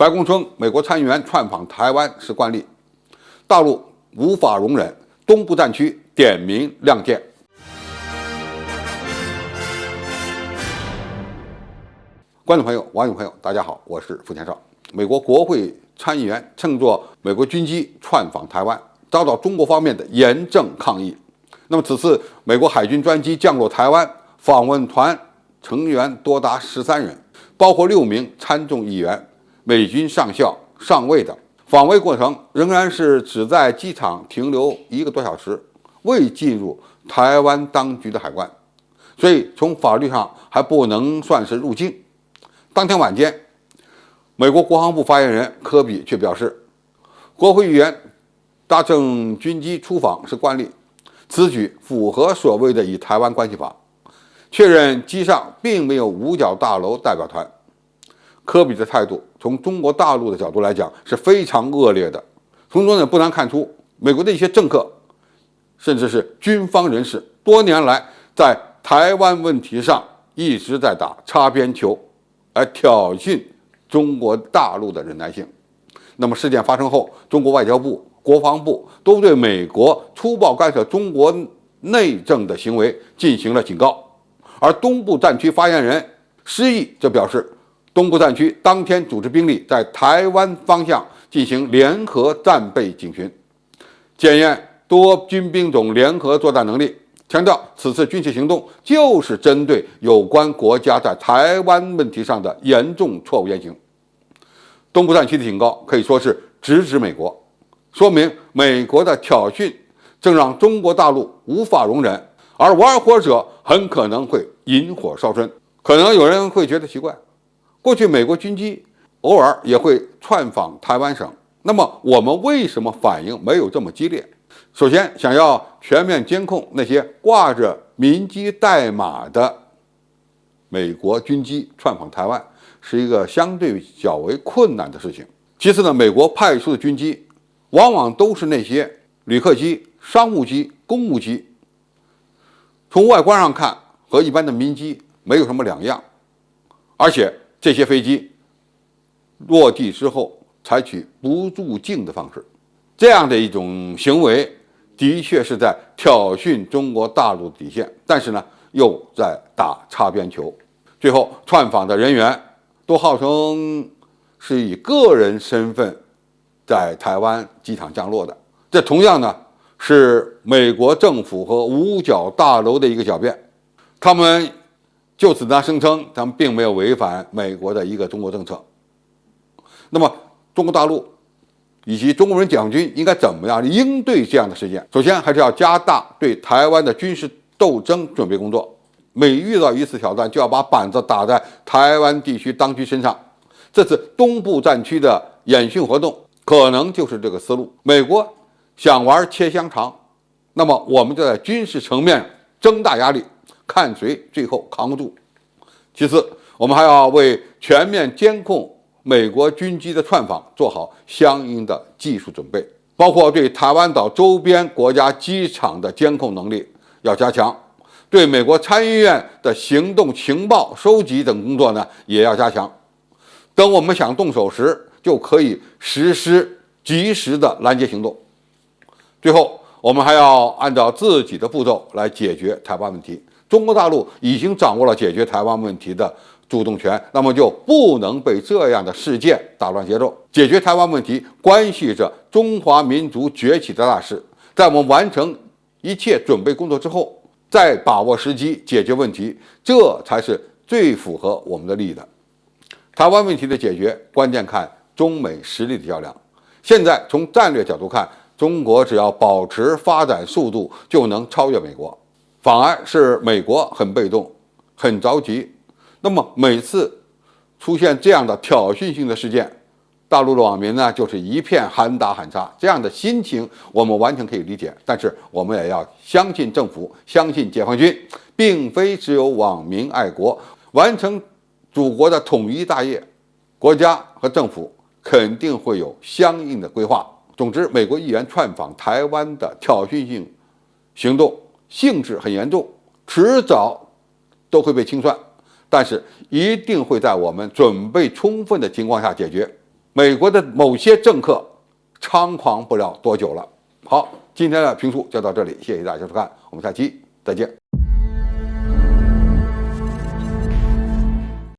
白宫称，美国参议员窜访台湾是惯例，大陆无法容忍，东部战区点名亮剑。观众朋友、网友朋友，大家好，我是付天少。美国国会参议员乘坐美国军机窜访台湾，遭到中国方面的严正抗议。那么此次美国海军专机降落台湾，访问团成员多达13人，包括6名参众议员、美军上校、上尉等。访问过程仍然是只在机场停留1个多小时，未进入台湾当局的海关，所以从法律上还不能算是入境。当天晚间，美国国防部发言人科比却表示，国会议员搭乘军机出访是惯例，此举符合所谓的以台湾关系法，确认机上并没有五角大楼代表团。科比的态度从中国大陆的角度来讲是非常恶劣的，从中也不难看出，美国的一些政客甚至是军方人士多年来在台湾问题上一直在打擦边球，来挑衅中国大陆的忍耐性。那么事件发生后，中国外交部、国防部都对美国粗暴干涉中国内政的行为进行了警告。而东部战区发言人施毅则表示，东部战区当天组织兵力在台湾方向进行联合战备警巡，检验多军兵种联合作战能力，强调此次军事行动就是针对有关国家在台湾问题上的严重错误言行。东部战区的警告可以说是直指美国，说明美国的挑衅正让中国大陆无法容忍，而玩火者很可能会引火烧身。可能有人会觉得奇怪，过去美国军机偶尔也会窜访台湾省，那么我们为什么反应没有这么激烈？首先，想要全面监控那些挂着民机代码的美国军机窜访台湾，是一个相对较为困难的事情。其次呢，美国派出的军机往往都是那些旅客机、商务机、公务机，从外观上看和一般的民机没有什么两样，而且这些飞机落地之后采取不入境的方式，这样的一种行为的确是在挑衅中国大陆的底线，但是呢又在打擦边球。最后窜访的人员都号称是以个人身份在台湾机场降落的，这同样呢是美国政府和五角大楼的一个狡辩。他们就此呢声称他们并没有违反美国的一个中国政策。那么中国大陆以及中国人解放军应该怎么样应对这样的事件？首先还是要加大对台湾的军事斗争准备工作，每遇到一次挑战就要把板子打在台湾地区当局身上。这次东部战区的演训活动可能就是这个思路。美国想玩切香肠，那么我们就在军事层面增大压力，看谁最后扛不住。其次，我们还要为全面监控美国军机的窜访做好相应的技术准备，包括对台湾岛周边国家机场的监控能力要加强，对美国参议院的行动情报收集等工作呢也要加强。等我们想动手时，就可以实施及时的拦截行动。最后，我们还要按照自己的步骤来解决台湾问题。中国大陆已经掌握了解决台湾问题的主动权，那么就不能被这样的事件打乱节奏。解决台湾问题关系着中华民族崛起的大事，在我们完成一切准备工作之后，再把握时机解决问题，这才是最符合我们的利益的。台湾问题的解决关键看中美实力的较量。现在从战略角度看，中国只要保持发展速度就能超越美国，反而是美国很被动很着急。那么每次出现这样的挑衅性的事件，大陆的网民呢就是一片喊打喊杀，这样的心情我们完全可以理解。但是我们也要相信政府，相信解放军，并非只有网民爱国，完成祖国的统一大业，国家和政府肯定会有相应的规划。总之，美国议员窜访台湾的挑衅性行动性质很严重，迟早都会被清算，但是一定会在我们准备充分的情况下解决。美国的某些政客猖狂不了多久了。好，今天的评述就到这里，谢谢大家收看，我们下期再见。